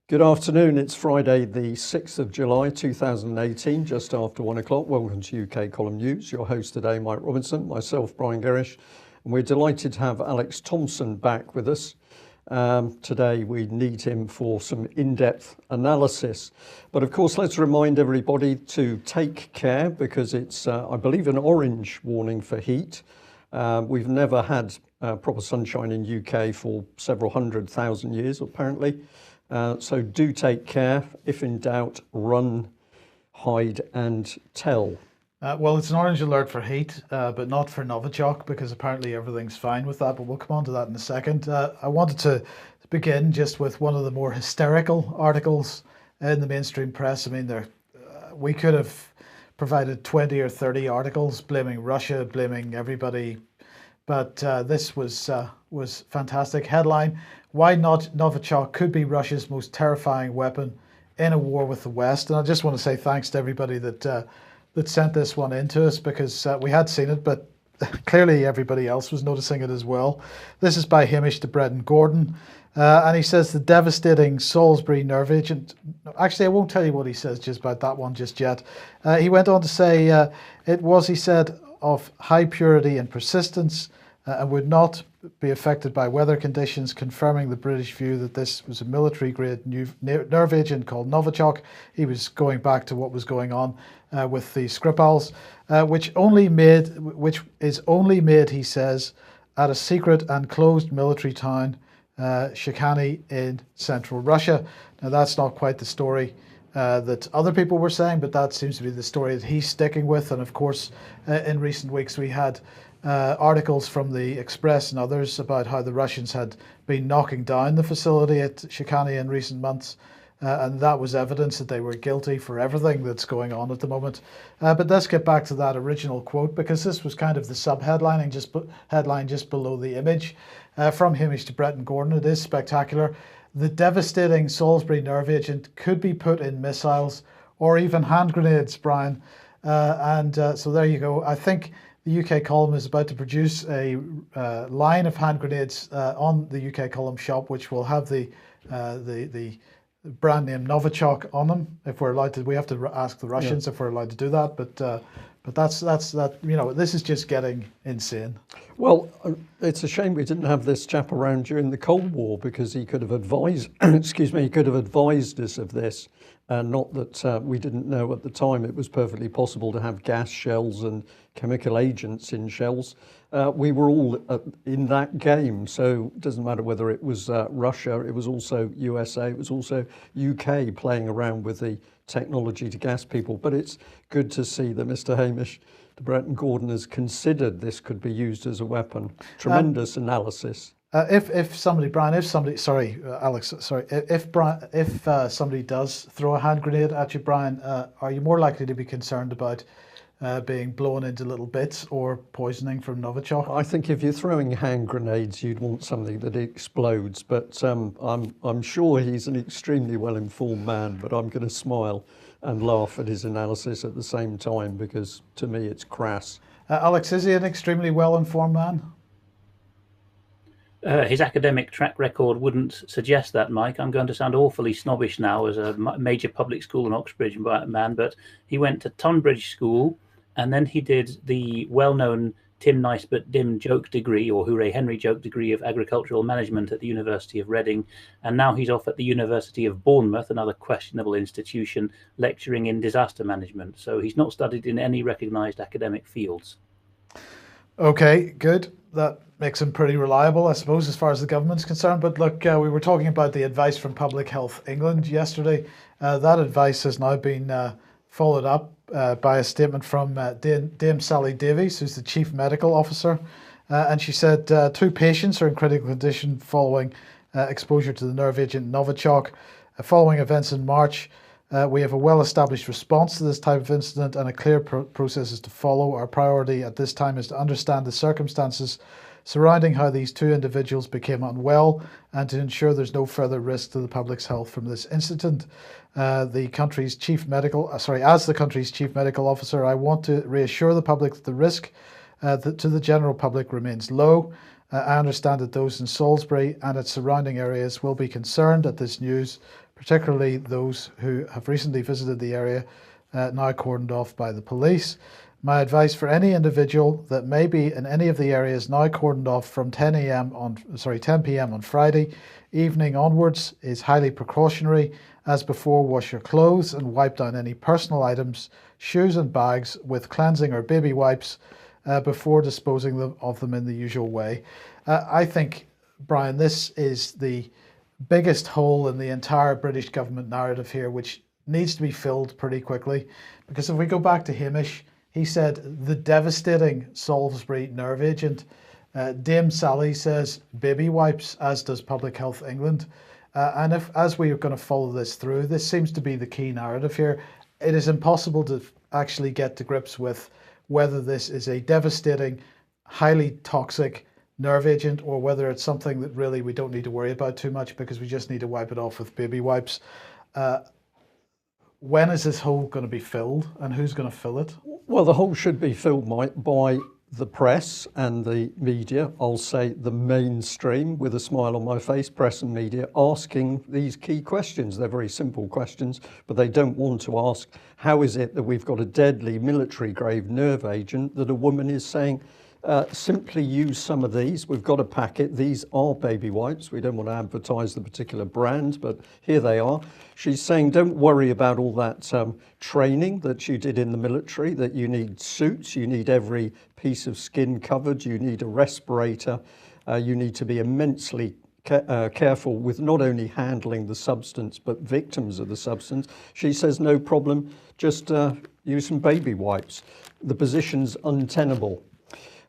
Good afternoon. It's Friday, the 6th of July 2018, just after 1 o'clock. Welcome to UK Column News. Your host today, Mike Robinson, myself, Brian Gerrish, and we're delighted to have Alex Thomson back with us. Today we need him for some in-depth analysis. But of course, let's remind everybody to take care because it's, I believe, an orange warning for heat. We've never had proper sunshine in UK for several 100,000 years, apparently. So do take care. If in doubt, run, hide and tell. Well, it's an orange alert for heat, but not for Novichok because apparently everything's fine with that, but we'll come on to that in a second. I wanted to begin just with one of the more hysterical articles in the mainstream press. I mean, we could have provided 20 or 30 articles blaming Russia, blaming everybody, but this was fantastic. Headline: Why not Novichok could be Russia's most terrifying weapon in a war with the West. And I just want to say thanks to everybody that sent this one in to us because we had seen it, but clearly everybody else was noticing it as well. This is by Hamish de Breton Gordon, and he says the devastating Salisbury nerve agent. Actually, I won't tell you what he says just about that one just yet. He went on to say it was, he said, of high purity and persistence and would not be affected by weather conditions, confirming the British view that this was a military-grade nerve agent called Novichok. He was going back to what was going on with the Skripals, which is only made, he says, at a secret and closed military town, Shikany in central Russia. Now, that's not quite the story that other people were saying, but that seems to be the story that he's sticking with. And of course, in recent weeks, we had articles from the Express and others about how the Russians had been knocking down the facility at Shikany in recent months, and that was evidence that they were guilty for everything that's going on at the moment. But let's get back to that original quote, because this was kind of the sub-headline just below the image from Hamish de Breton Gordon. It is spectacular. The devastating Salisbury nerve agent could be put in missiles or even hand grenades, Brian. So there you go. I think the UK column is about to produce a line of hand grenades on the UK column shop, which will have the brand name Novichok on them. If we're allowed to, we have to ask the Russians if we're allowed to do that. But that's that. You know, this is just getting insane. Well, it's a shame we didn't have this chap around during the Cold War because he could have advised. Excuse me, he could have advised us of this. Not that we didn't know at the time it was perfectly possible to have gas shells and chemical agents in shells. We were all in that game, so it doesn't matter whether it was Russia, it was also USA, it was also UK playing around with the technology to gas people. But it's good to see that Mr. Hamish de Breton Gordon has considered this could be used as a weapon. Tremendous analysis. If somebody does throw a hand grenade at you, Brian, are you more likely to be concerned about being blown into little bits or poisoning from Novichok? I think if you're throwing hand grenades, you'd want something that explodes. But I'm sure he's an extremely well-informed man. But I'm going to smile and laugh at his analysis at the same time because to me it's crass. Alex, is he an extremely well-informed man? His academic track record wouldn't suggest that, Mike. I'm going to sound awfully snobbish now as a major public school in Oxbridge man, but he went to Tonbridge School and then he did the well-known Tim Nice but Dim joke degree, or Hooray Henry joke degree of agricultural management at the University of Reading. And now he's off at the University of Bournemouth, another questionable institution, lecturing in disaster management. So he's not studied in any recognised academic fields. Okay, good. That makes him pretty reliable, I suppose, as far as the government's concerned. But look, we were talking about the advice from Public Health England yesterday. That advice has now been followed up by a statement from Dame Sally Davies, who's the Chief Medical Officer. And she said 2 patients are in critical condition following exposure to the nerve agent Novichok. Following events in March, we have a well-established response to this type of incident and a clear process is to follow. Our priority at this time is to understand the circumstances surrounding how these 2 individuals became unwell and to ensure there's no further risk to the public's health from this incident. As the country's chief medical officer, I want to reassure the public that the risk to the general public remains low. I understand that those in Salisbury and its surrounding areas will be concerned at this news, particularly those who have recently visited the area, now cordoned off by the police. My advice for any individual that may be in any of the areas now cordoned off from 10 p.m. on Friday evening onwards is highly precautionary. As before, wash your clothes and wipe down any personal items, shoes and bags with cleansing or baby wipes before disposing of them in the usual way. I think, Brian, this is the biggest hole in the entire British government narrative here, which needs to be filled pretty quickly. Because if we go back to Hamish, he said the devastating Salisbury nerve agent. Dame Sally says baby wipes, as does Public Health England. And as we are going to follow this through, this seems to be the key narrative here. It is impossible to actually get to grips with whether this is a devastating, highly toxic nerve agent or whether it's something that really we don't need to worry about too much because we just need to wipe it off with baby wipes. When is this hole going to be filled and who's going to fill it? Well, the hole should be filled, Mike, by the press and the media. I'll say the mainstream, with a smile on my face, press and media, asking these key questions. They're very simple questions, but they don't want to ask, how is it that we've got a deadly military-grade nerve agent that a woman is saying, simply use some of these. We've got a packet. These are baby wipes. We don't want to advertise the particular brand, but here they are. She's saying, don't worry about all that training that you did in the military, that you need suits, you need every piece of skin covered, you need a respirator, you need to be immensely careful with not only handling the substance, but victims of the substance. She says, no problem, just use some baby wipes. The position's untenable.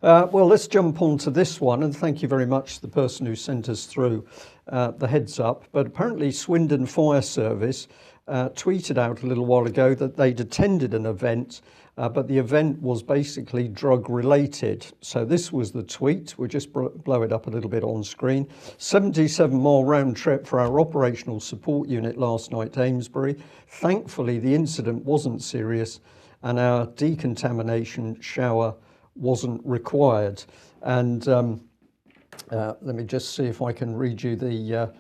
Well, let's jump on to this one, and thank you very much to the person who sent us through the heads up. But apparently Swindon Fire Service tweeted out a little while ago that they'd attended an event, but the event was basically drug related. So this was the tweet. We'll just blow it up a little bit on screen. 77-mile round trip for our operational support unit last night to Amesbury. Thankfully, the incident wasn't serious and our decontamination shower wasn't required. And let me just see if I can read you the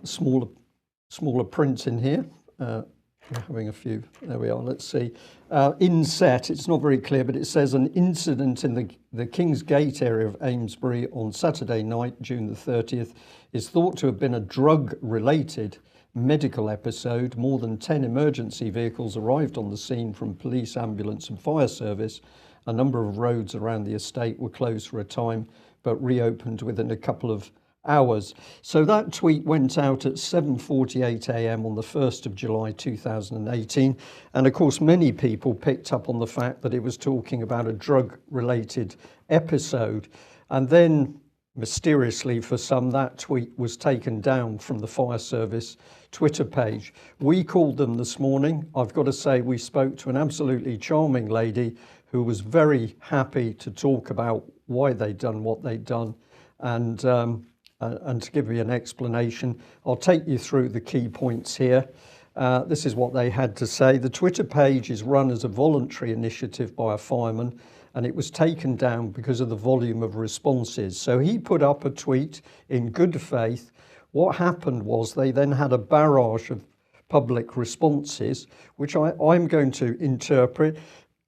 smaller print in here. We're having a few, there we are, let's see. Inset, it's not very clear, but it says an incident in the King's Gate area of Amesbury on Saturday night, June the 30th, is thought to have been a drug-related medical episode. More than 10 emergency vehicles arrived on the scene from police, ambulance and fire service. A number of roads around the estate were closed for a time, but reopened within a couple of hours. So that tweet went out at 7:48 a.m. on the 1st of July 2018. And of course, many people picked up on the fact that it was talking about a drug-related episode. And then, mysteriously for some, that tweet was taken down from the fire service Twitter page. We called them this morning. I've got to say, we spoke to an absolutely charming lady who was very happy to talk about why they'd done what they'd done and to give me an explanation. I'll take you through the key points here. This is what they had to say. The Twitter page is run as a voluntary initiative by a fireman, and it was taken down because of the volume of responses. So he put up a tweet in good faith. What happened was they then had a barrage of public responses, which I'm going to interpret.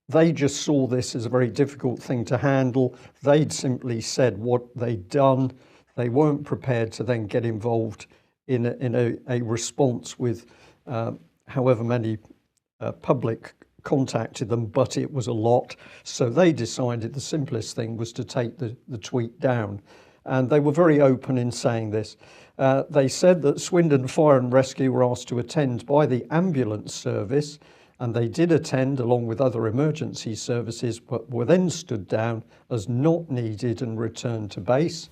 They just saw this as a very difficult thing to handle. They'd simply said what they'd done. They weren't prepared to then get involved in a response with however many public contacted them, but it was a lot. So they decided the simplest thing was to take the tweet down. And they were very open in saying this. They said that Swindon Fire and Rescue were asked to attend by the ambulance service, and they did attend along with other emergency services, but were then stood down as not needed and returned to base.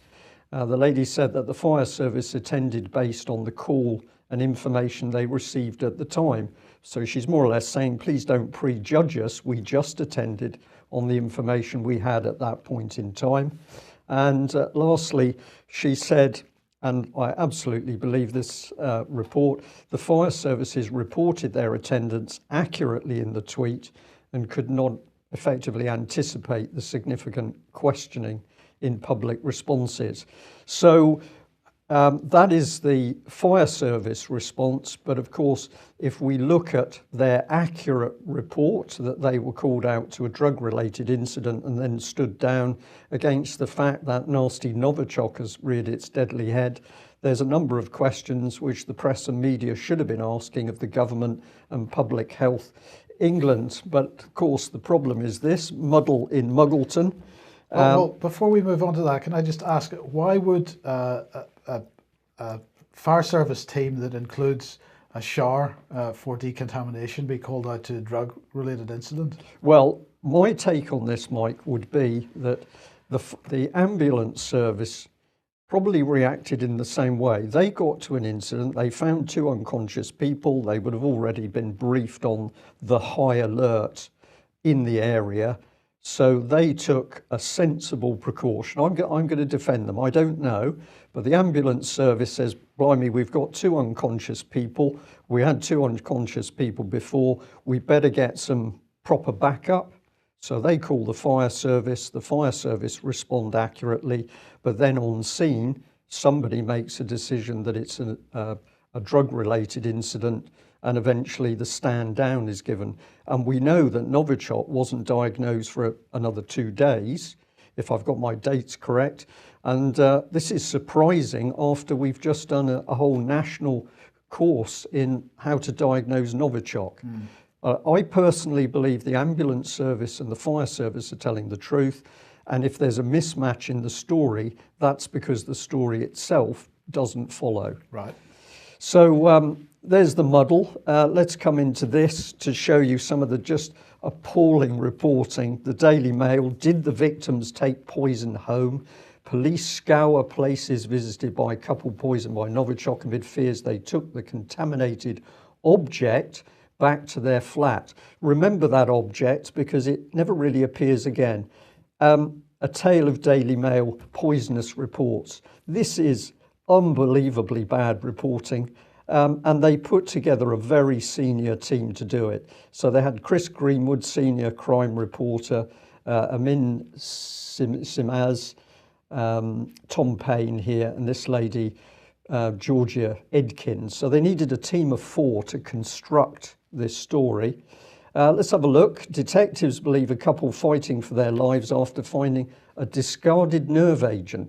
The lady said that the fire service attended based on the call and information they received at the time. So she's more or less saying, please don't prejudge us. We just attended on the information we had at that point in time. And lastly, she said, and I absolutely believe this report, the fire services reported their attendance accurately in the tweet and could not effectively anticipate the significant questioning in public responses. So That is the fire service response. But of course, if we look at their accurate report that they were called out to a drug-related incident and then stood down against the fact that nasty Novichok has reared its deadly head, there's a number of questions which the press and media should have been asking of the government and Public Health England. But of course, the problem is this muddle in Muggleton. Well, before we move on to that, can I just ask, why would a fire service team that includes a shower for decontamination be called out to a drug-related incident? Well, my take on this, Mike, would be that the ambulance service probably reacted in the same way. They got to an incident, they found 2 unconscious people, they would have already been briefed on the high alert in the area. So they took a sensible precaution. I'm going to defend them. I don't know, but the ambulance service says, blimey, we've got 2 unconscious people. We had 2 unconscious people before. We better get some proper backup. So they call the fire service respond accurately, but then on scene, somebody makes a decision that it's a drug-related incident, and eventually the stand down is given. And we know that Novichok wasn't diagnosed for another 2 days, if I've got my dates correct. And this is surprising after we've just done a whole national course in how to diagnose Novichok. I personally believe the ambulance service and the fire service are telling the truth. And if there's a mismatch in the story, that's because the story itself doesn't follow. Right. So there's the muddle. Let's come into this to show you some of the just appalling reporting. The Daily Mail: did the victims take poison home? Police scour places visited by a couple poisoned by Novichok amid fears they took the contaminated object back to their flat. Remember that object because it never really appears again. A tale of Daily Mail poisonous reports. This is unbelievably bad reporting. And they put together a very senior team to do it. So they had Chris Greenwood, senior crime reporter, Amin Simaz, Tom Payne here, and this lady, Georgia Edkins. So they needed a team of 4 to construct this story. Let's have a look. Detectives believe a couple fighting for their lives after finding a discarded nerve agent.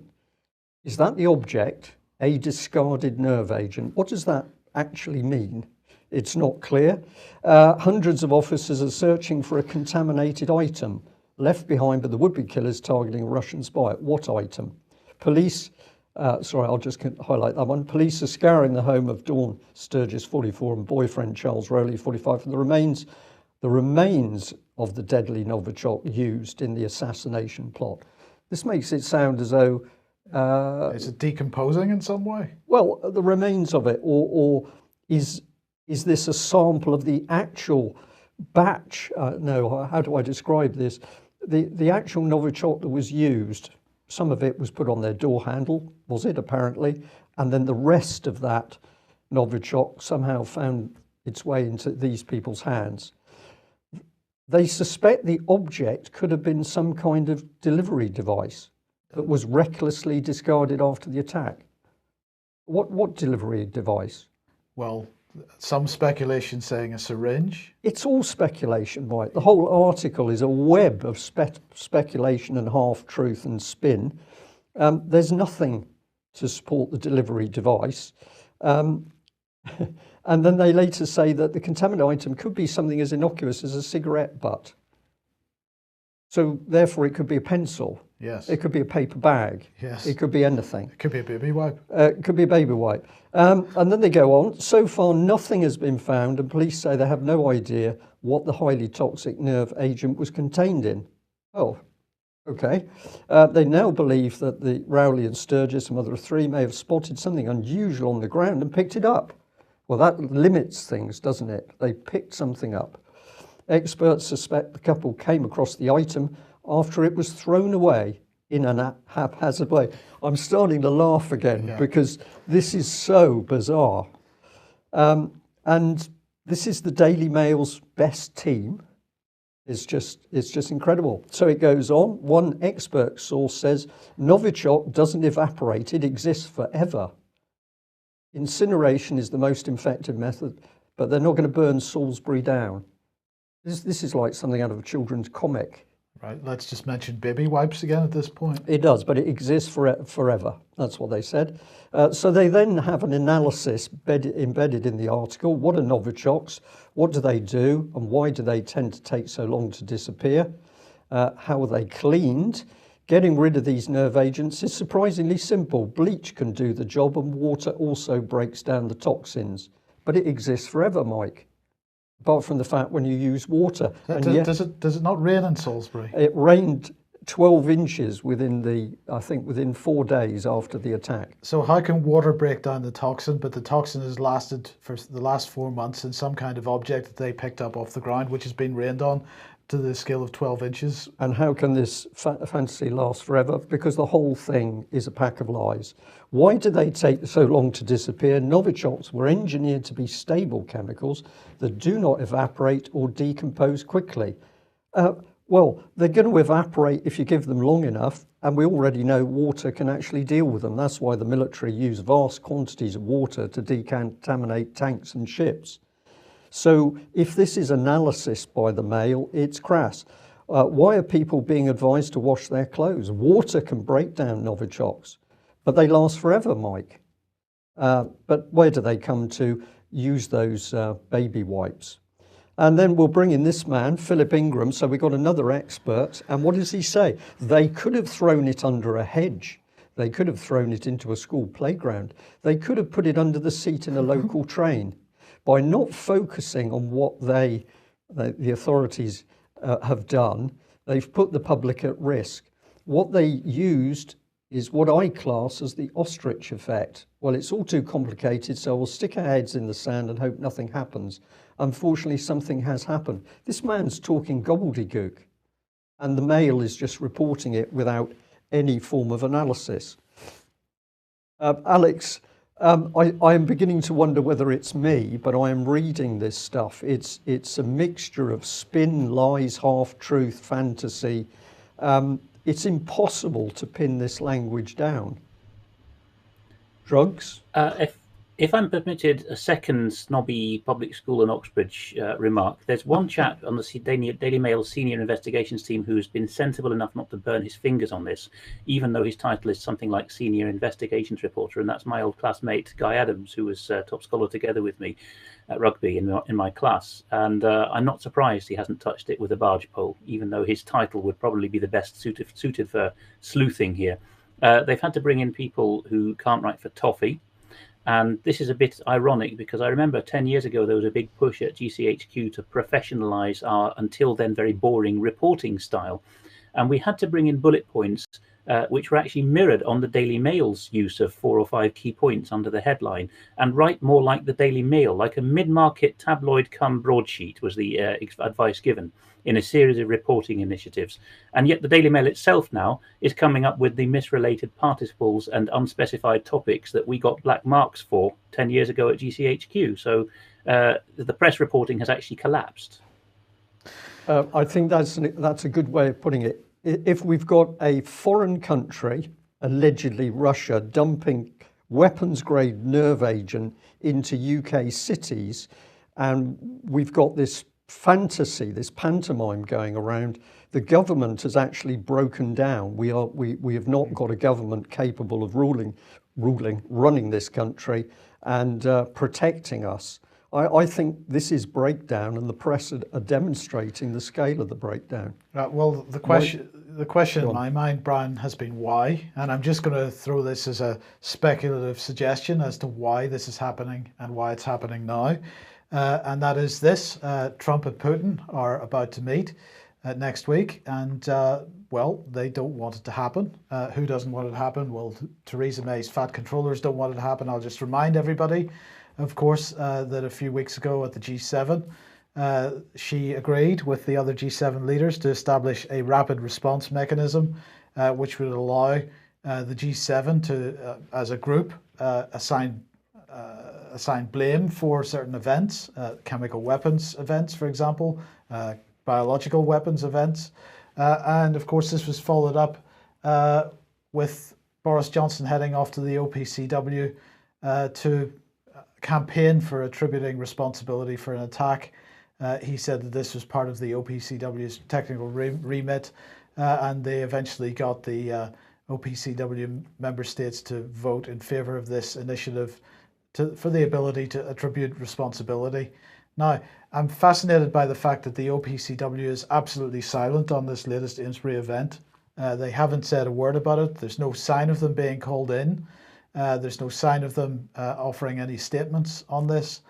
Is that the object? A discarded nerve agent. What does that actually mean? It's not clear. Hundreds of officers are searching for a contaminated item left behind by the would-be killers targeting a Russian spy. What item? Police, sorry, I'll just highlight that one. Police are scouring the home of Dawn Sturgis, 44, and boyfriend Charles Rowley, 45, for the remains of the deadly Novichok used in the assassination plot. This makes it sound as though is it decomposing in some way? Well, the remains of it, or is this a sample of the actual batch? No, how do I describe this? The actual Novichok that was used, some of it was put on their door handle, was it apparently? And then the rest of that Novichok somehow found its way into these people's hands. They suspect the object could have been some kind of delivery device that was recklessly discarded after the attack. What delivery device? Well, some speculation saying a syringe. It's all speculation, Mike. The whole article is a web of speculation and half-truth and spin. There's nothing to support the delivery device. And then they later say that the contaminated item could be something as innocuous as a cigarette butt. So therefore it could be a pencil. Yes. It could be a paper bag. Yes. It could be anything. It could be a baby wipe. It could be a baby wipe. And then they go on. So far, nothing has been found, and police say they have no idea what the highly toxic nerve agent was contained in. Oh, okay. They now believe that the Rowley and Sturgis, a mother of 3, may have spotted something unusual on the ground and picked it up. Well, that limits things, doesn't it? They picked something up. Experts suspect the couple came across the item after it was thrown away in a haphazard way. I'm starting to laugh again because this is so bizarre. And this is the Daily Mail's best team. It's just incredible. So it goes on. One expert source says Novichok doesn't evaporate, it exists forever. Incineration is the most effective method, but they're not going to burn Salisbury down. This is like something out of a children's comic. Right, let's just mention baby wipes again at this point. It does, but it exists forever. That's what they said. So they then have an analysis embedded in the article. What are Novichoks? What do they do? And why do they tend to take so long to disappear? How are they cleaned? Getting rid of these nerve agents is surprisingly simple. Bleach can do the job, and water also breaks down the toxins. But it exists forever, Mike. Apart from the fact when you use water. Does it not rain in Salisbury? It rained 12 inches within 4 days after the attack. So how can water break down the toxin, but the toxin has lasted for the last 4 months in some kind of object that they picked up off the ground, which has been rained on to the scale of 12 inches? And how can this fantasy last forever? Because the whole thing is a pack of lies. Why do they take so long to disappear? Novichoks were engineered to be stable chemicals that do not evaporate or decompose quickly. Well, they're going to evaporate if you give them long enough, and we already know water can actually deal with them. That's why the military use vast quantities of water to decontaminate tanks and ships. So if this is analysis by the Mail, it's crass. Why are people being advised to wash their clothes? Water can break down Novichoks, but they last forever, Mike. But where do they come to use those baby wipes? And then we'll bring in this man, Philip Ingram. So we've got another expert. And what does he say? They could have thrown it under a hedge. They could have thrown it into a school playground. They could have put it under the seat in a local train. By not focusing on what the authorities have done, they've put the public at risk. What they used is what I class as the ostrich effect. Well, it's all too complicated, so we'll stick our heads in the sand and hope nothing happens. Unfortunately, something has happened. This man's talking gobbledygook, and the Mail is just reporting it without any form of analysis. Alex, I am beginning to wonder whether it's me, but I am reading this stuff. It's a mixture of spin, lies, half-truth, fantasy. It's impossible to pin this language down. Drugs? If I'm permitted a second snobby public school in Oxbridge remark, there's one chap on the Daily Mail senior investigations team who's been sensible enough not to burn his fingers on this, even though his title is something like senior investigations reporter, and that's my old classmate Guy Adams, who was top scholar together with me at rugby in my class. And I'm not surprised he hasn't touched it with a barge pole, even though his title would probably be the best suited for sleuthing here. They've had to bring in people who can't write for toffee. And this is a bit ironic because I remember 10 years ago there was a big push at GCHQ to professionalise our until then very boring reporting style. And we had to bring in bullet points which were actually mirrored on the Daily Mail's use of 4 or 5 key points under the headline, and write more like the Daily Mail, like a mid-market tabloid come broadsheet was the advice given in a series of reporting initiatives. And yet the Daily Mail itself now is coming up with the misrelated participles and unspecified topics that we got black marks for 10 years ago at GCHQ. So the press reporting has actually collapsed. I think that's a good way of putting it. If we've got a foreign country, allegedly Russia, dumping weapons-grade nerve agent into UK cities, and we've got this fantasy, this pantomime going around, the government has actually broken down. We have not got a government capable of running this country and protecting us. I think this is breakdown, and the press are demonstrating the scale of the breakdown. Well, the question in my mind, Brian, has been why, and I'm just going to throw this as a speculative suggestion as to why this is happening and why it's happening now. And that is this: Trump and Putin are about to meet next week, and well, they don't want it to happen. Who doesn't want it to happen? Well, Theresa May's fat controllers don't want it to happen. I'll just remind everybody, of course, that a few weeks ago at the G7, she agreed with the other G7 leaders to establish a rapid response mechanism, which would allow the G7 to, as a group, assign blame for certain events, chemical weapons events, for example, biological weapons events. And of course, this was followed up with Boris Johnson heading off to the OPCW to campaign for attributing responsibility for an attack. He said that this was part of the OPCW's technical remit, and they eventually got the OPCW member states to vote in favour of this initiative for the ability to attribute responsibility. Now, I'm fascinated by the fact that the OPCW is absolutely silent on this latest Amesbury event. They haven't said a word about it. There's no sign of them being called in. There's no sign of them offering any statements on this.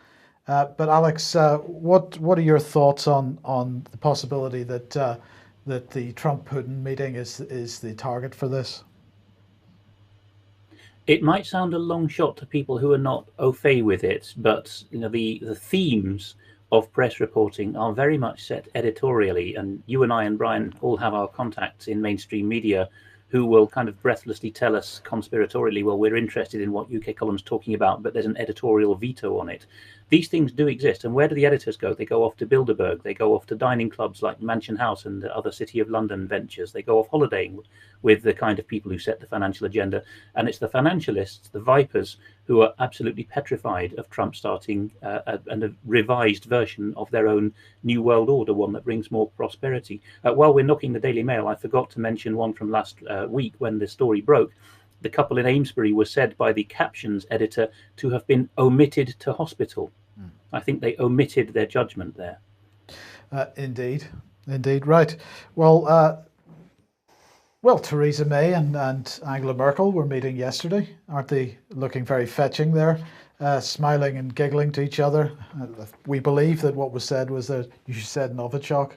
But Alex, what are your thoughts on the possibility that the Trump-Putin meeting is the target for this? It might sound a long shot to people who are not au fait with it, but the themes of press reporting are very much set editorially, and you and I and Brian all have our contacts in mainstream media who will kind of breathlessly tell us conspiratorially, well, we're interested in what UK column's talking about, but there's an editorial veto on it. These things do exist, and where do the editors go? They go off to Bilderberg, they go off to dining clubs like Mansion House and the other City of London ventures, they go off holidaying with the kind of people who set the financial agenda, and it's the financialists, the vipers, who are absolutely petrified of Trump starting a revised version of their own New World Order, one that brings more prosperity. While we're knocking the Daily Mail, I forgot to mention one from last week when the story broke. The couple in Amesbury was said by the captions editor to have been omitted to hospital. I think they omitted their judgment there. Indeed, right. Well, Theresa May and Angela Merkel were meeting yesterday. Aren't they looking very fetching there, smiling and giggling to each other? We believe that what was said was that you said Novichok.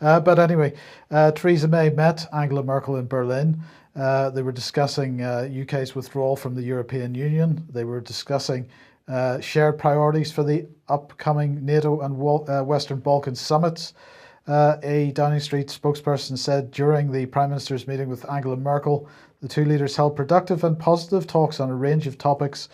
But anyway, Theresa May met Angela Merkel in Berlin. They were discussing UK's withdrawal from the European Union. They were discussing shared priorities for the upcoming NATO and Western Balkan summits. A Downing Street spokesperson said during the Prime Minister's meeting with Angela Merkel, the two leaders held productive and positive talks on a range of topics.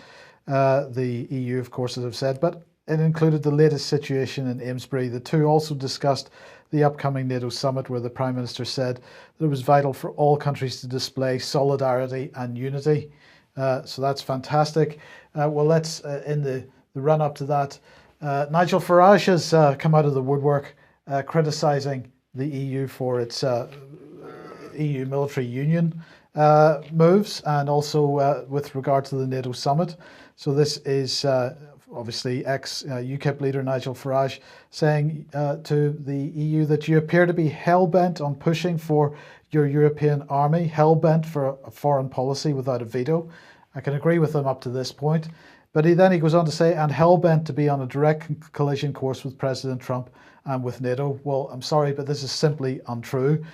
The EU, of course, as I've said, but it included the latest situation in Amesbury. The two also discussed the upcoming NATO summit, where the Prime Minister said that it was vital for all countries to display solidarity and unity. So that's fantastic. Well, let's, in the run-up to that, Nigel Farage has come out of the woodwork criticising the EU for its EU military union moves, and also with regard to the NATO summit. So this is obviously ex-UKIP leader Nigel Farage saying to the EU that you appear to be hell-bent on pushing for your European army, hell-bent for a foreign policy without a veto. I can agree with him up to this point. But then he goes on to say, and hell-bent to be on a direct collision course with President Trump and with NATO. Well, I'm sorry, but this is simply untrue.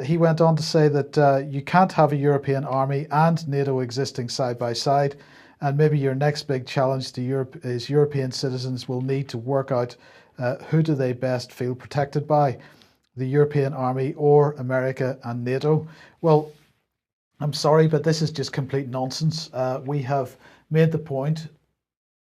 He went on to say that you can't have a European army and NATO existing side by side. And maybe your next big challenge to Europe is European citizens will need to work out who do they best feel protected by, the European army or America and NATO. Well, I'm sorry, but this is just complete nonsense. We have made the point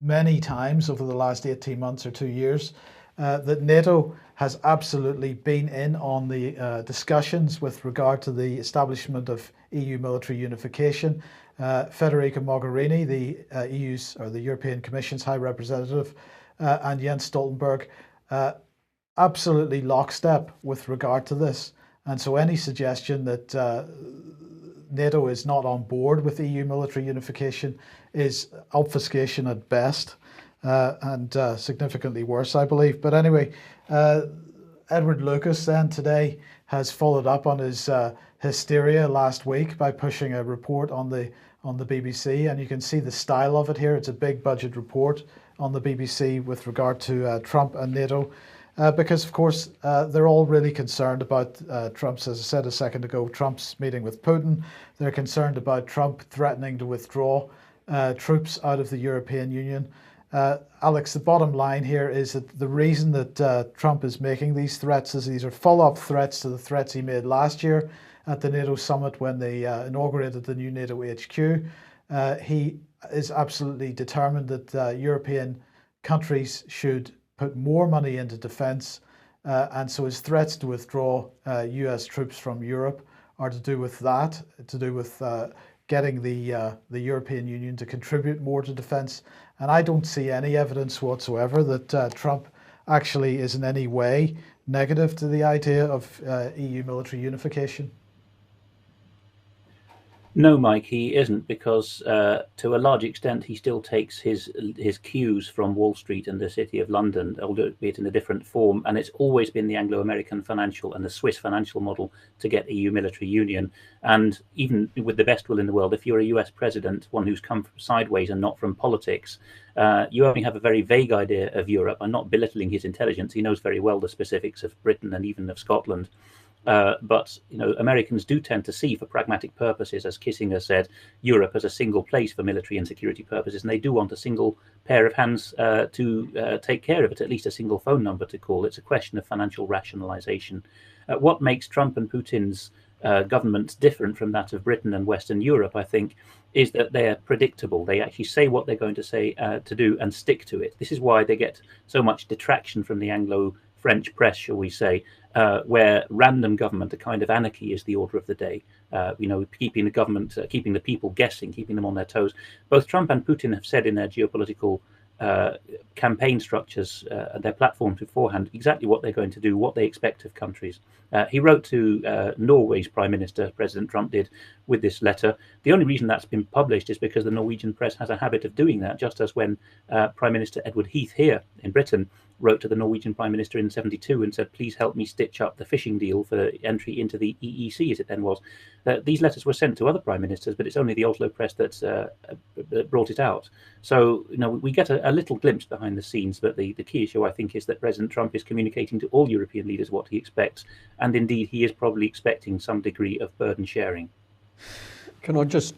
many times over the last 18 months or 2 years that NATO has absolutely been in on the discussions with regard to the establishment of EU military unification. Federica Mogherini, the EU's or the European Commission's High Representative, and Jens Stoltenberg, absolutely lockstep with regard to this. And so any suggestion that NATO is not on board with EU military unification is obfuscation at best, and significantly worse, I believe. But anyway, Edward Lucas then today has followed up on his hysteria last week by pushing a report on the BBC, and you can see the style of it here. It's a big budget report on the BBC with regard to Trump and NATO. Because, of course, they're all really concerned about Trump's, as I said a second ago, Trump's meeting with Putin. They're concerned about Trump threatening to withdraw troops out of the European Union. Alex, the bottom line here is that the reason that Trump is making these threats is these are follow-up threats to the threats he made last year at the NATO summit when they inaugurated the new NATO HQ. He is absolutely determined that European countries should put more money into defence, and so his threats to withdraw US troops from Europe are to do with that, to do with getting the European Union to contribute more to defence, And I don't see any evidence whatsoever that Trump actually is in any way negative to the idea of EU military unification. No, Mike, he isn't, because to a large extent he still takes his cues from Wall Street and the City of London, albeit in a different form. And it's always been the Anglo-American financial and the Swiss financial model to get EU military union. And even with the best will in the world, if you're a US president, one who's come from sideways and not from politics, you only have a very vague idea of Europe. I'm not belittling his intelligence. He knows very well the specifics of Britain and even of Scotland. But Americans do tend to see, for pragmatic purposes, as Kissinger said, Europe as a single place for military and security purposes, and they do want a single pair of hands to take care of it, at least a single phone number to call. It's a question of financial rationalization. What makes Trump and Putin's governments different from that of Britain and Western Europe, I think, is that they're predictable. They actually say what they're going to say to do and stick to it. This is why they get so much detraction from the Anglo-French press, shall we say, where random government, a kind of anarchy, is the order of the day. Keeping the government, keeping the people guessing, keeping them on their toes. Both Trump and Putin have said in their geopolitical campaign structures, their platforms beforehand, exactly what they're going to do, what they expect of countries. He wrote to Norway's Prime Minister, President Trump did, with this letter. The only reason that's been published is because the Norwegian press has a habit of doing that, just as when Prime Minister Edward Heath here in Britain wrote to the Norwegian Prime Minister in '72 and said, please help me stitch up the fishing deal for entry into the EEC, as it then was. These letters were sent to other prime ministers, but it's only the Oslo press that brought it out. So, we get a little glimpse behind the scenes, but the key issue, I think, is that President Trump is communicating to all European leaders what he expects, and indeed he is probably expecting some degree of burden sharing. Can I just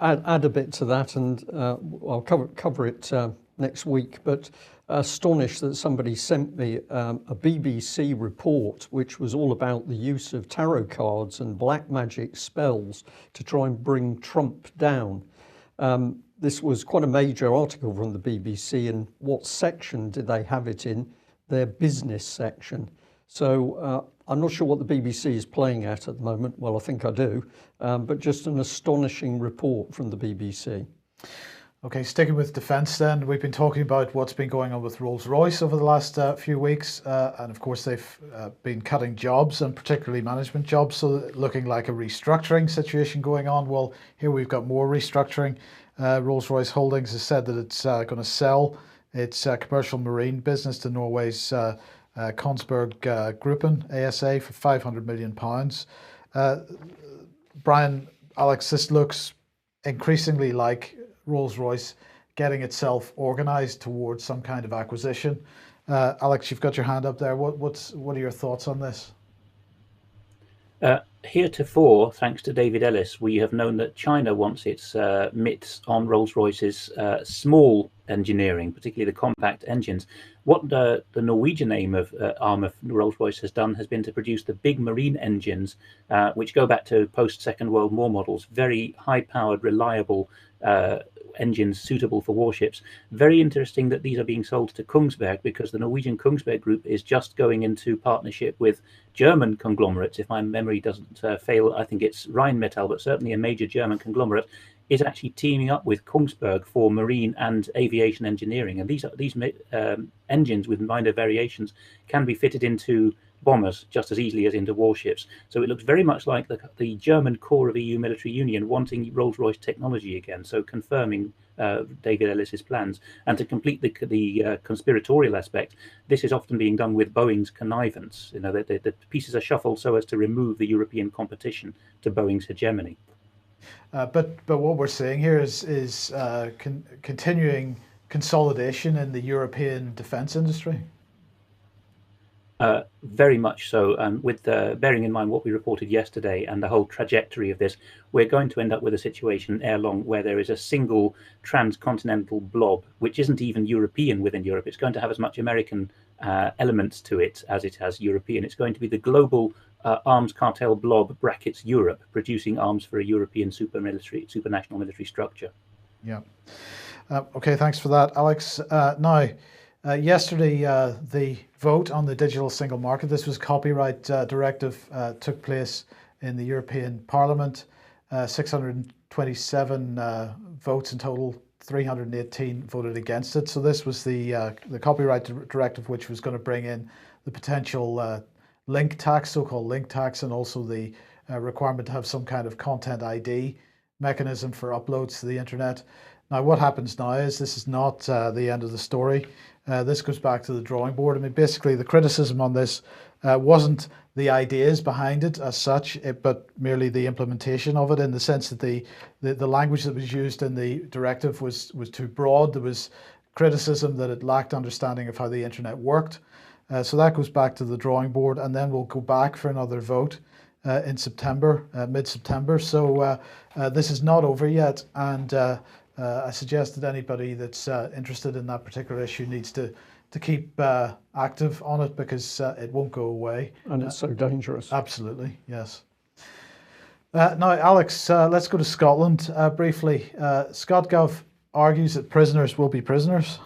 add a bit to that, and I'll cover it next week, but astonished that somebody sent me a BBC report which was all about the use of tarot cards and black magic spells to try and bring Trump down. This was quite a major article from the BBC, and what section did they have it in? Their business section. So I'm not sure what the BBC is playing at the moment. Well, I think I do, but just an astonishing report from the BBC. Okay, sticking with defence then, we've been talking about what's been going on with Rolls-Royce over the last few weeks, and of course they've been cutting jobs, and particularly management jobs, so looking like a restructuring situation going on. Well, here we've got more restructuring. Rolls-Royce Holdings has said that it's going to sell its commercial marine business to Norway's Kongsberg Gruppen ASA for £500 million. Brian, Alex, this looks increasingly like Rolls-Royce getting itself organised towards some kind of acquisition. Alex, you've got your hand up there. What are your thoughts on this? Heretofore, thanks to David Ellis, we have known that China wants its mitts on Rolls-Royce's small engineering, particularly the compact engines. What the Norwegian arm of Rolls-Royce has done has been to produce the big marine engines, which go back to post-Second World War models, very high-powered, reliable engines suitable for warships. Very interesting that these are being sold to Kongsberg, because the Norwegian Kongsberg Group is just going into partnership with German conglomerates. If my memory doesn't fail, I think it's Rheinmetall, but certainly a major German conglomerate is actually teaming up with Kongsberg for marine and aviation engineering. And these engines with minor variations can be fitted into bombers just as easily as into warships. So it looks very much like the German core of EU military union wanting Rolls-Royce technology again, so confirming David Ellis's plans. And to complete the conspiratorial aspect, this is often being done with Boeing's connivance. The pieces are shuffled so as to remove the European competition to Boeing's hegemony. But what we're seeing here is continuing consolidation in the European defence industry. Very much so, and with bearing in mind what we reported yesterday and the whole trajectory of this, we're going to end up with a situation ere long where there is a single transcontinental blob, which isn't even European within Europe. It's going to have as much American elements to it as it has European. It's going to be the global arms cartel blob brackets Europe, producing arms for a European supranational military structure. Yeah. Okay, thanks for that, Alex. Now, yesterday, the vote on the digital single market, this was copyright directive, took place in the European Parliament. 627 votes in total, 318 voted against it. So this was the copyright directive, which was going to bring in the potential link tax, so-called link tax, and also the requirement to have some kind of content ID mechanism for uploads to the internet. Now, what happens now is this is not the end of the story. This goes back to the drawing board. I mean, basically, the criticism on this wasn't the ideas behind it as such, but merely the implementation of it, in the sense that the language that was used in the directive was too broad. There was criticism that it lacked understanding of how the internet worked. So that goes back to the drawing board, and then we'll go back for another vote in September, mid-September. So this is not over yet, and I suggest that anybody that's interested in that particular issue needs to keep active on it, because it won't go away. And it's so dangerous. Absolutely, yes. Now, Alex, let's go to Scotland briefly. ScotGov argues that prisoners will be prisoners.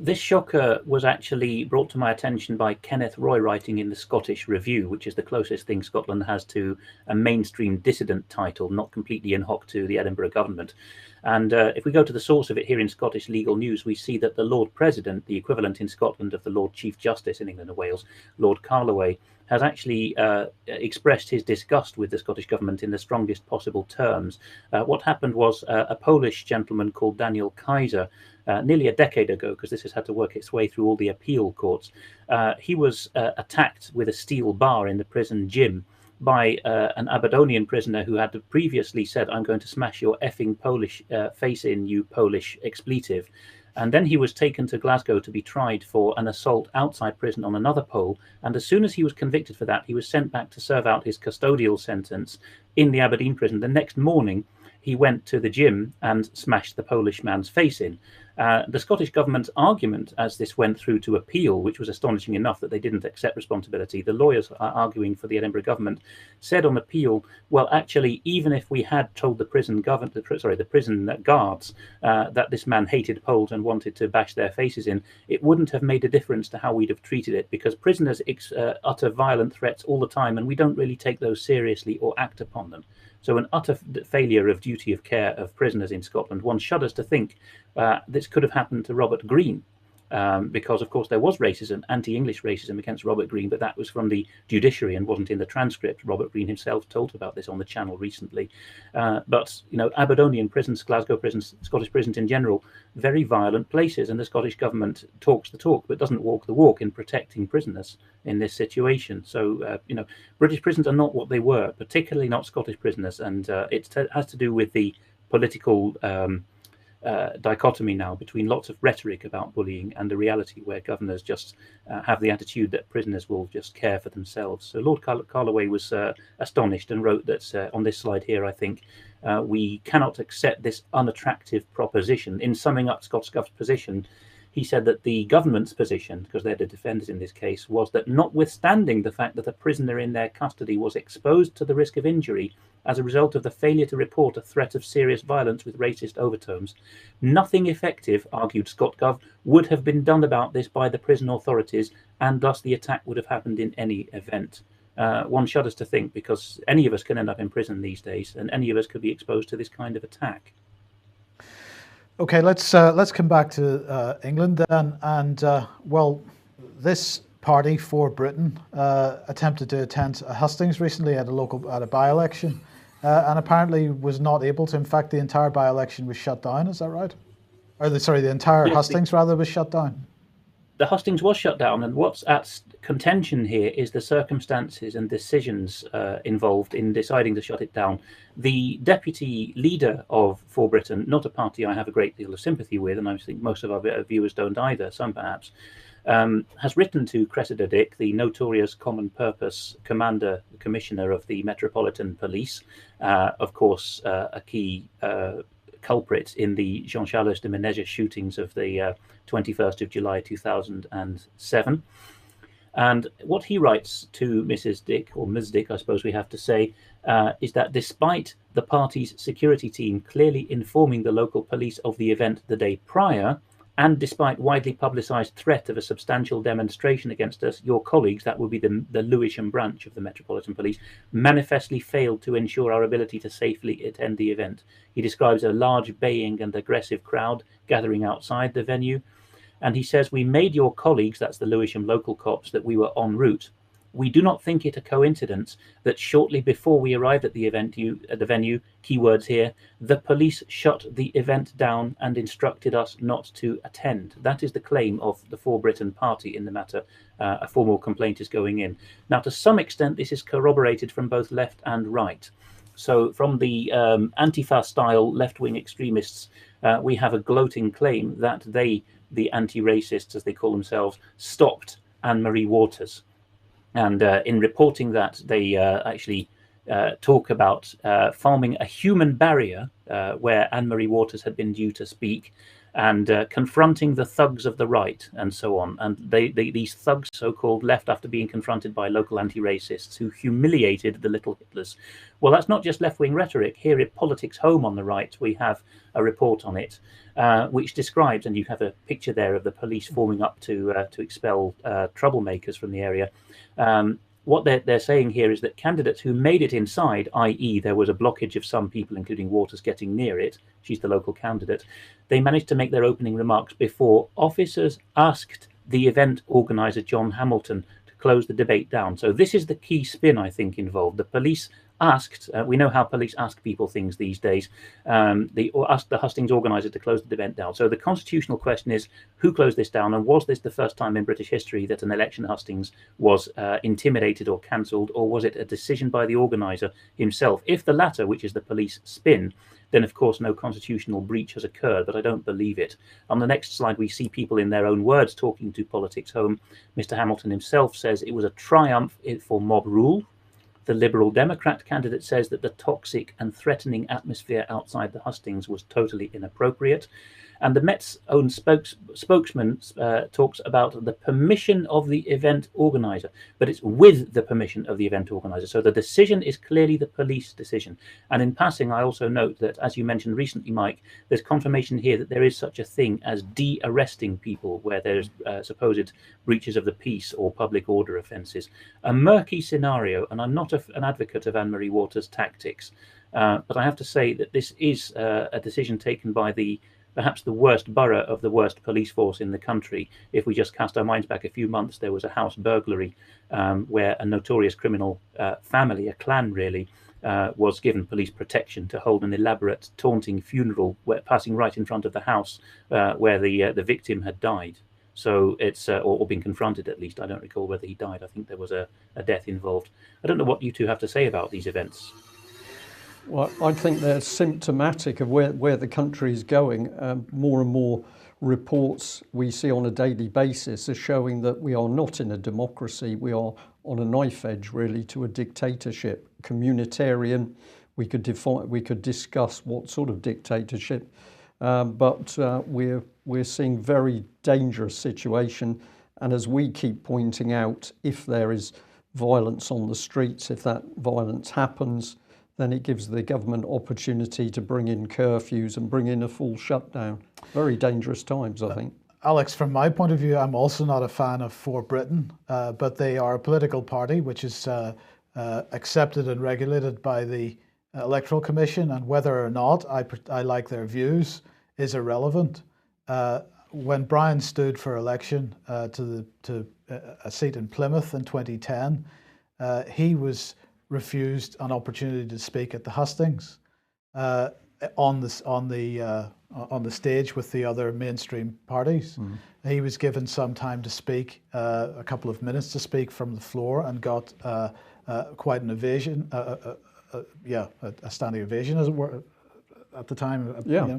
This shocker was actually brought to my attention by Kenneth Roy writing in the Scottish Review, which is the closest thing Scotland has to a mainstream dissident title, not completely in hock to the Edinburgh government. And if we go to the source of it here in Scottish legal news, we see that the Lord President, the equivalent in Scotland of the Lord Chief Justice in England and Wales, Lord Carloway, has actually expressed his disgust with the Scottish government in the strongest possible terms. What happened was a Polish gentleman called Daniel Kaiser, nearly a decade ago, because this has had to work its way through all the appeal courts, he was attacked with a steel bar in the prison gym by an Aberdonian prisoner who had previously said, "I'm going to smash your effing Polish face in, you Polish expletive." And then he was taken to Glasgow to be tried for an assault outside prison on another Pole. And as soon as he was convicted for that, he was sent back to serve out his custodial sentence in the Aberdeen prison. The next morning, he went to the gym and smashed the Polish man's face in. The Scottish government's argument as this went through to appeal, which was astonishing enough that they didn't accept responsibility, the lawyers arguing for the Edinburgh government said on appeal, well, actually, even if we had told the prison guards that this man hated Poles and wanted to bash their faces in, it wouldn't have made a difference to how we'd have treated it, because prisoners utter violent threats all the time, and we don't really take those seriously or act upon them. So an utter failure of duty of care of prisoners in Scotland. One shudders to think this could have happened to Robert Greene, because, of course, there was racism, anti-English racism against Robert Greene, but that was from the judiciary and wasn't in the transcript. Robert Greene himself told about this on the channel recently. But, you know, Aberdonian prisons, Glasgow prisons, Scottish prisons in general, very violent places, and the Scottish government talks the talk but doesn't walk the walk in protecting prisoners in this situation. So, you know, British prisons are not what they were, particularly not Scottish prisoners, and it has to do with the political dichotomy now between lots of rhetoric about bullying and the reality where governors just have the attitude that prisoners will just care for themselves. So Lord Carloway was astonished and wrote that on this slide here, I think, we cannot accept this unattractive proposition. In summing up ScotGov's position, he said that the government's position, because they're the defenders in this case, was that notwithstanding the fact that a prisoner in their custody was exposed to the risk of injury as a result of the failure to report a threat of serious violence with racist overtones, nothing effective, argued ScotGov, would have been done about this by the prison authorities, and thus the attack would have happened in any event. One shudders to think, because any of us can end up in prison these days, and any of us could be exposed to this kind of attack. Okay, let's come back to England then, and well, this party for Britain attempted to attend a hustings recently at a by-election, and apparently was not able to. In fact, the entire by-election was shut down. Is that right? Or the entire hustings rather was shut down. The hustings was shut down, and what's at contention here is the circumstances and decisions involved in deciding to shut it down. The deputy leader of For Britain, not a party I have a great deal of sympathy with, and I think most of our viewers don't either, some perhaps, has written to Cressida Dick, the notorious common purpose commissioner of the Metropolitan Police, of course, a key culprit in the Jean-Charles de Menezes shootings of the 21st of July 2007. And what he writes to Mrs. Dick, or Ms. Dick, I suppose we have to say, is that despite the party's security team clearly informing the local police of the event the day prior, And despite widely publicised threat of a substantial demonstration against us, your colleagues, that would be the Lewisham branch of the Metropolitan Police, manifestly failed to ensure our ability to safely attend the event. He describes a large baying and aggressive crowd gathering outside the venue. And he says, we made your colleagues, that's the Lewisham local cops, that we were en route. We do not think it a coincidence that shortly before we arrived at the venue, keywords here, the police shut the event down and instructed us not to attend. That is the claim of the For Britain party in the matter. A formal complaint is going in. Now, to some extent, this is corroborated from both left and right. So from the Antifa-style left-wing extremists, we have a gloating claim that they, the anti-racists, as they call themselves, stopped Anne-Marie Waters. And in reporting that, they actually talk about forming a human barrier where Anne-Marie Waters had been due to speak, and confronting the thugs of the right, and so on. And these thugs, so-called, left after being confronted by local anti-racists who humiliated the little Hitlers. Well, that's not just left-wing rhetoric. Here at Politics Home on the right, we have a report on it, which describes, and you have a picture there of the police forming up to expel troublemakers from the area. What they're saying here is that candidates who made it inside, i.e. there was a blockage of some people, including Waters, getting near it, she's the local candidate, they managed to make their opening remarks before officers asked the event organizer, John Hamilton, to close the debate down. So this is the key spin, I think, involved. The police asked, we know how police ask people things these days, they asked the hustings organizer to close the event down. So the constitutional question is, who closed this down, and was this the first time in British history that an election hustings was intimidated or cancelled, or was it a decision by the organizer himself? If the latter, which is the police spin, then of course no constitutional breach has occurred, but I don't believe it. On the next slide, we see people in their own words talking to Politics Home. Mr. Hamilton himself says it was a triumph for mob rule. The Liberal Democrat candidate says that the toxic and threatening atmosphere outside the hustings was totally inappropriate. And the Met's own spokesman talks about the permission of the event organizer, but it's with the permission of the event organizer. So the decision is clearly the police decision. And in passing, I also note that, as you mentioned recently, Mike, there's confirmation here that there is such a thing as de-arresting people where there's supposed breaches of the peace or public order offences. A murky scenario, and I'm not an advocate of Anne-Marie Waters' tactics, but I have to say that this is a decision taken by perhaps the worst borough of the worst police force in the country. If we just cast our minds back a few months, there was a house burglary where a notorious criminal family, a clan really, was given police protection to hold an elaborate taunting funeral passing right in front of the house where the victim had died. So it's, or been confronted at least. I don't recall whether he died. I think there was a death involved. I don't know what you two have to say about these events. Well, I think they're symptomatic of where the country is going. More and more reports we see on a daily basis are showing that we are not in a democracy. We are on a knife edge, really, to a dictatorship. Communitarian, we could discuss what sort of dictatorship, but we're seeing very dangerous situation. And as we keep pointing out, if there is violence on the streets, if that violence happens, then it gives the government opportunity to bring in curfews and bring in a full shutdown. Very dangerous times, I think. Alex, from my point of view, I'm also not a fan of For Britain, but they are a political party which is accepted and regulated by the Electoral Commission, and whether or not I like their views is irrelevant. When Brian stood for election to a seat in Plymouth in 2010, he was refused an opportunity to speak at the hustings on the stage with the other mainstream parties. He was given some time to speak, a couple of minutes to speak from the floor, and got quite an ovation, a standing ovation, as it were, at the time. Yeah,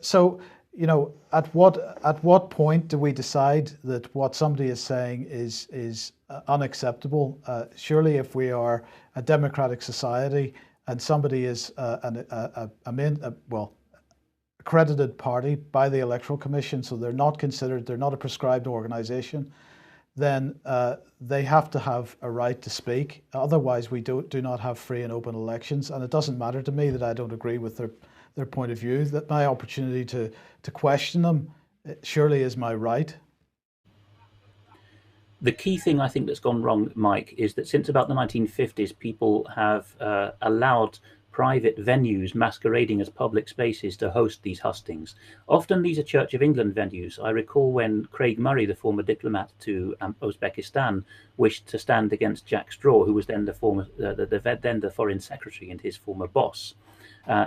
so, you know, at what point do we decide that what somebody is saying is unacceptable? Surely, if we are a democratic society and somebody is accredited party by the Electoral Commission, so they're not a prescribed organisation, then they have to have a right to speak. Otherwise, we do not have free and open elections. And it doesn't matter to me that I don't agree with their point of view, that my opportunity to question them surely is my right. The key thing I think that's gone wrong, Mike, is that since about the 1950s, people have allowed private venues masquerading as public spaces to host these hustings. Often these are Church of England venues. I recall when Craig Murray, the former diplomat to Uzbekistan, wished to stand against Jack Straw, who was then the foreign secretary and his former boss,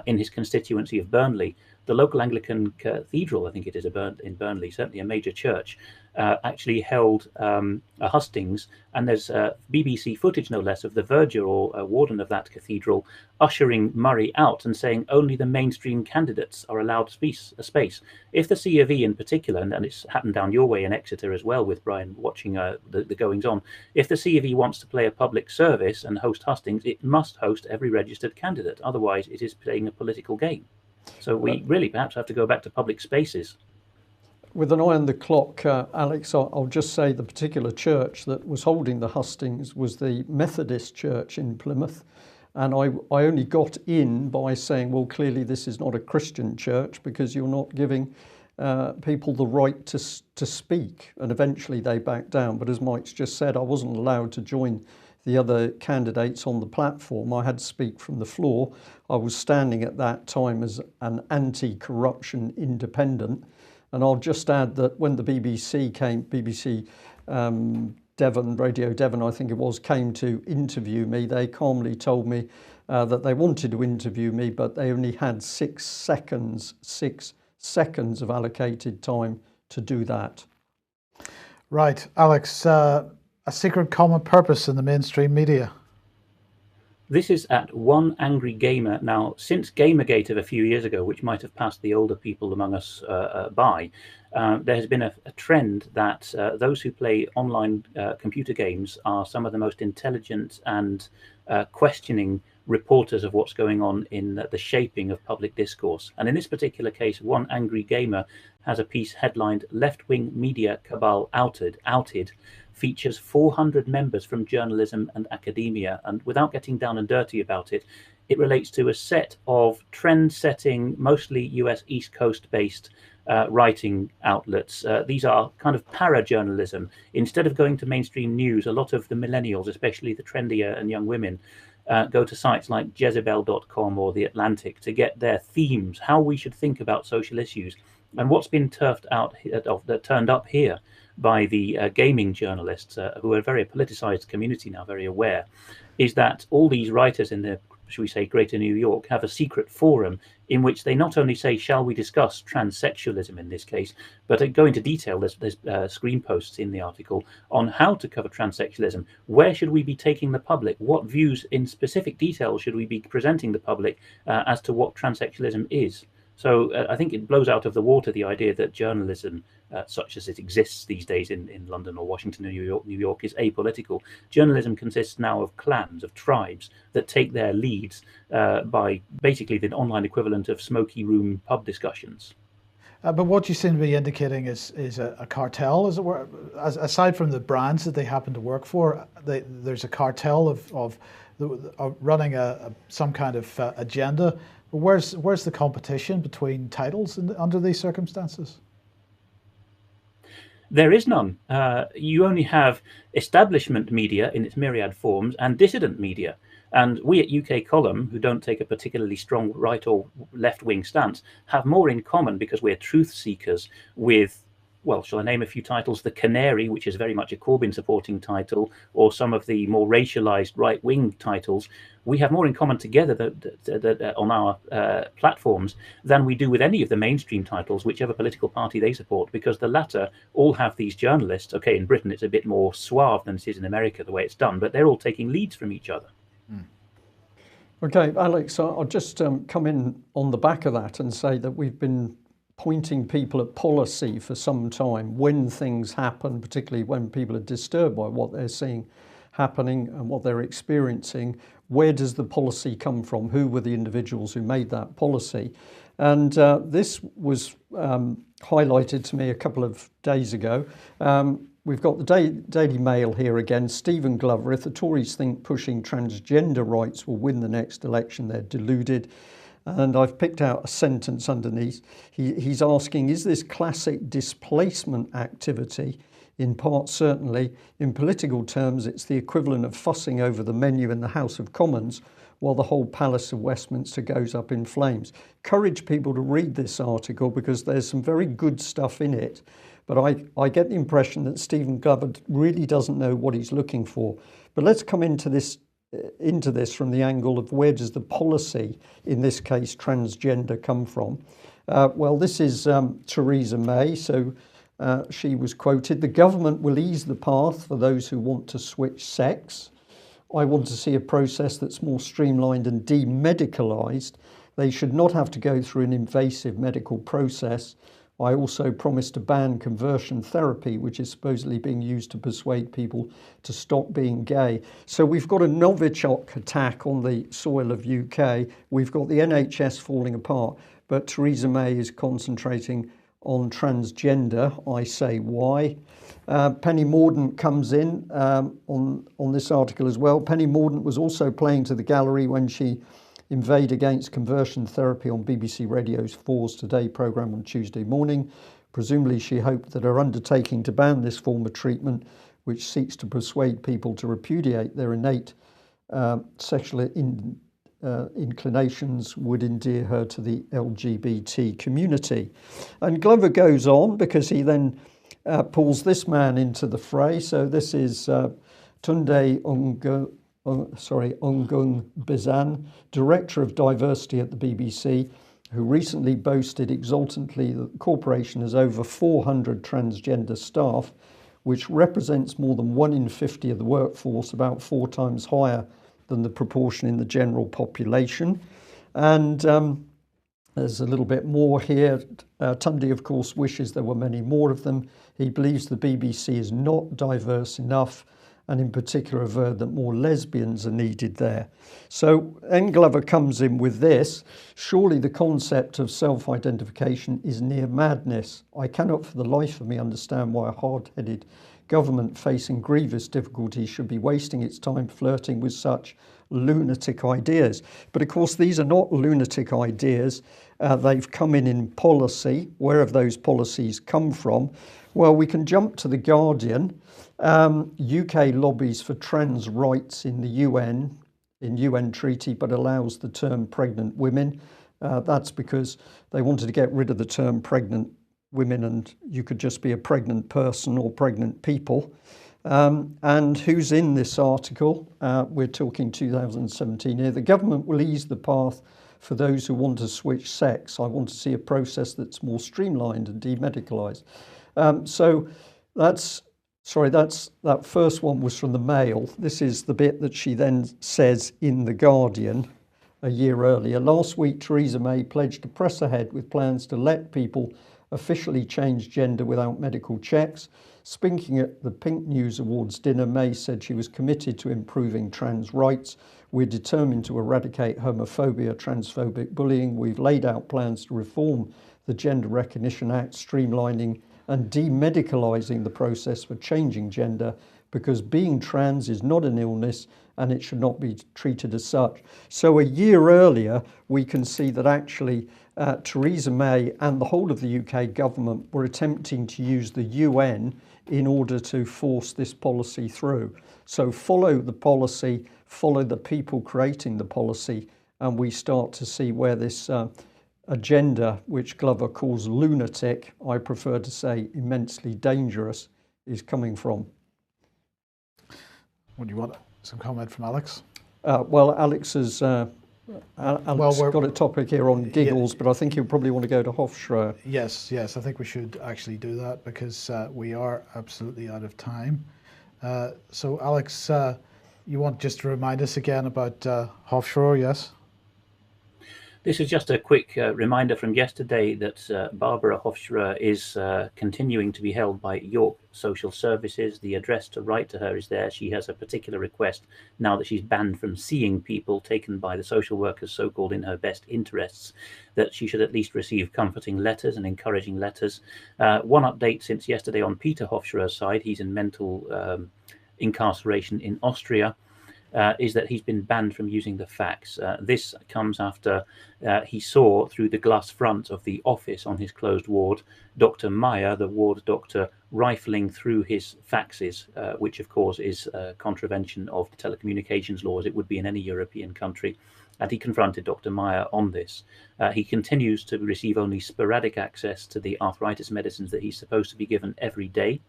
in his constituency of Burnley. The local Anglican cathedral, I think it is in Burnley, certainly a major church, actually held a hustings, and there's BBC footage, no less, of the verger or warden of that cathedral ushering Murray out and saying only the mainstream candidates are allowed a space. If the C of E in particular, and it's happened down your way in Exeter as well with Brian watching the goings on, if the C of E wants to play a public service and host hustings, it must host every registered candidate. Otherwise, it is playing a political game. So we really perhaps have to go back to public spaces. With an eye on the clock, Alex, I'll just say the particular church that was holding the hustings was the Methodist Church in Plymouth. And I only got in by saying, well, clearly this is not a Christian church because you're not giving people the right to speak. And eventually they backed down. But as Mike's just said, I wasn't allowed to join the other candidates on the platform. I had to speak from the floor. I was standing at that time as an anti-corruption independent. And I'll just add that when the BBC Devon, Radio Devon, I think it was, came to interview me, they calmly told me that they wanted to interview me, but they only had 6 seconds of allocated time to do that. Right, Alex, a secret common purpose in the mainstream media. This is at One Angry Gamer. Now, since Gamergate of a few years ago, which might have passed the older people among us by, there has been a trend that those who play online computer games are some of the most intelligent and questioning reporters of what's going on in the shaping of public discourse. And in this particular case, One Angry Gamer has a piece headlined "Left-Wing Media Cabal Outed," features 400 members from journalism and academia. And without getting down and dirty about it, it relates to a set of trend-setting, mostly US East Coast-based writing outlets. These are kind of para-journalism. Instead of going to mainstream news, a lot of the millennials, especially the trendier and young women, go to sites like Jezebel.com or The Atlantic to get their themes, how we should think about social issues. And what's been turned up here by the gaming journalists, who are a very politicized community now, very aware, is that all these writers in the, should we say, Greater New York have a secret forum in which they not only say, shall we discuss transsexualism in this case, but go into detail. There's screen posts in the article on how to cover transsexualism. Where should we be taking the public? What views in specific detail should we be presenting the public as to what transsexualism is? So I think it blows out of the water the idea that journalism, such as it exists these days in London or Washington or New York, is apolitical. Journalism consists now of clans, of tribes that take their leads by basically the online equivalent of smoky room pub discussions. But what you seem to be indicating is a cartel, as it were. Aside from the brands that they happen to work for, there's a cartel of running some kind of agenda. Where's the competition between titles under these circumstances? There is none. You only have establishment media in its myriad forms and dissident media. And we at UK Column, who don't take a particularly strong right or left-wing stance, have more in common because we're truth seekers with, well, shall I name a few titles? The Canary, which is very much a Corbyn supporting title, or some of the more racialized right-wing titles. We have more in common together on our platforms than we do with any of the mainstream titles, whichever political party they support, because the latter all have these journalists. Okay, in Britain it's a bit more suave than it is in America, the way it's done, but they're all taking leads from each other. Okay, Alex, I'll just come in on the back of that and say that we've been pointing people at policy for some time when things happen, particularly when people are disturbed by what they're seeing happening and what they're experiencing. Where does the policy come from? Who were the individuals who made that policy? And this was highlighted to me a couple of days ago. We've got the Daily Mail here again. Stephen Glover: if the Tories think pushing transgender rights will win the next election, they're deluded. And I've picked out a sentence underneath. He's asking, is this classic displacement activity? In part, certainly. In political terms, it's the equivalent of fussing over the menu in the House of Commons while the whole Palace of Westminster goes up in flames. Encourage people to read this article because there's some very good stuff in it. But I get the impression that Stephen Glover really doesn't know what he's looking for. But let's come into this from the angle of where does the policy, in this case transgender, come from? Well, this is Theresa May. So she was quoted, "The government will ease the path for those who want to switch sex. I want to see a process that's more streamlined and demedicalised. They should not have to go through an invasive medical process. I also promise to ban conversion therapy, which is supposedly being used to persuade people to stop being gay." So we've got a Novichok attack on the soil of UK. We've got the NHS falling apart, but Theresa May is concentrating on transgender. I say why. Penny Mordaunt comes in on this article as well. Penny Mordaunt was also playing to the gallery when she inveighed against conversion therapy on BBC Radio's 4's Today programme on Tuesday morning. Presumably she hoped that her undertaking to ban this form of treatment, which seeks to persuade people to repudiate their innate sexual inclinations, would endear her to the LGBT community. And Glover goes on because he then pulls this man into the fray. So this is Tunde Ongung Bizan, Director of Diversity at the BBC, who recently boasted exultantly that the corporation has over 400 transgender staff, which represents more than 1 in 50 of the workforce, about 4 times higher than the proportion in the general population. And there's a little bit more here. Tunde, of course, wishes there were many more of them. He believes the BBC is not diverse enough, and in particular averred that more lesbians are needed there. So N. Glover comes in with this: surely the concept of self-identification is near madness. I cannot for the life of me understand why a hard-headed government facing grievous difficulties should be wasting its time flirting with such lunatic ideas. But of course, these are not lunatic ideas. They've come in policy. Where have those policies come from? Well, we can jump to The Guardian. UK lobbies for trans rights in the UN treaty, but allows the term pregnant women. That's because they wanted to get rid of the term pregnant women, and you could just be a pregnant person or pregnant people. And who's in this article? We're talking 2017 here. The government will ease the path for those who want to switch sex. I want to see a process that's more streamlined and demedicalised. So that first one was from the Mail. This is the bit that she then says in The Guardian a year earlier. Last week, Theresa May pledged to press ahead with plans to let people officially change gender without medical checks. Speaking at the Pink News Awards dinner, May said she was committed to improving trans rights. We're determined to eradicate homophobia, transphobic bullying. We've laid out plans to reform the Gender Recognition Act, streamlining and demedicalising the process for changing gender, because being trans is not an illness and it should not be treated as such. So a year earlier, we can see that actually Theresa May and the whole of the UK government were attempting to use the UN in order to force this policy through. So follow the policy, follow the people creating the policy, and we start to see where this agenda, which Glover calls lunatic, I prefer to say immensely dangerous, is coming from. What do you want? Some comment from Alex? Well, Alex has got a topic here on giggles, but I think he'll probably want to go to Hofschröer. Yes, I think we should actually do that because we are absolutely out of time. So Alex, you want just to remind us again about Hofschröer, yes? This is just a quick reminder from yesterday that Barbara Hofschröer is continuing to be held by York Social Services. The address to write to her is there. She has a particular request now that she's banned from seeing people taken by the social workers, so-called in her best interests, that she should at least receive comforting letters and encouraging letters. One update since yesterday on Peter Hofschröer's side. He's in mental incarceration in Austria. is that he's been banned from using the fax. This comes after he saw through the glass front of the office on his closed ward, Dr. Meyer, the ward doctor, rifling through his faxes, which of course is a contravention of the telecommunications laws. It would be in any European country. And he confronted Dr. Meyer on this. He continues to receive only sporadic access to the arthritis medicines that he's supposed to be given every day.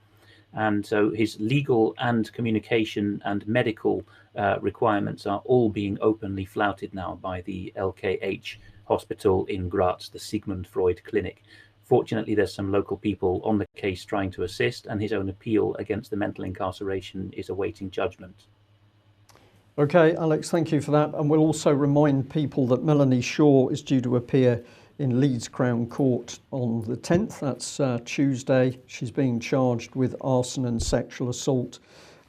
And so his legal and communication and medical requirements are all being openly flouted now by the LKH hospital in Graz, the Sigmund Freud Clinic. Fortunately, there's some local people on the case trying to assist, and his own appeal against the mental incarceration is awaiting judgment. Okay, Alex, thank you for that. And we'll also remind people that Melanie Shaw is due to appear in Leeds Crown Court on the 10th. That's Tuesday. She's being charged with arson and sexual assault.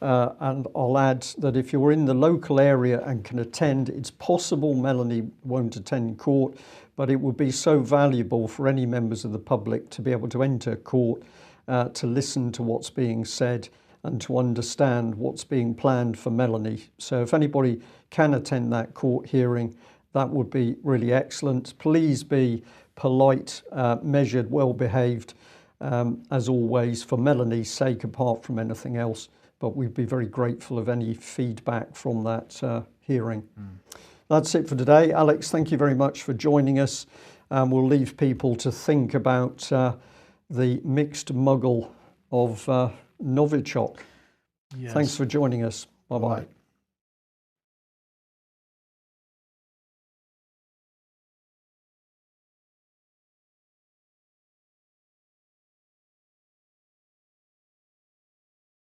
And I'll add that if you're in the local area and can attend, it's possible Melanie won't attend court, but it would be so valuable for any members of the public to be able to enter court, to listen to what's being said and to understand what's being planned for Melanie. So if anybody can attend that court hearing, that would be really excellent. Please be polite, measured, well-behaved, as always, for Melanie's sake, apart from anything else. But we'd be very grateful of any feedback from that hearing. That's it for today. Alex, thank you very much for joining us. We'll leave people to think about the mixed muggle of Novichok. Yes. Thanks for joining us. Bye-bye. Bye.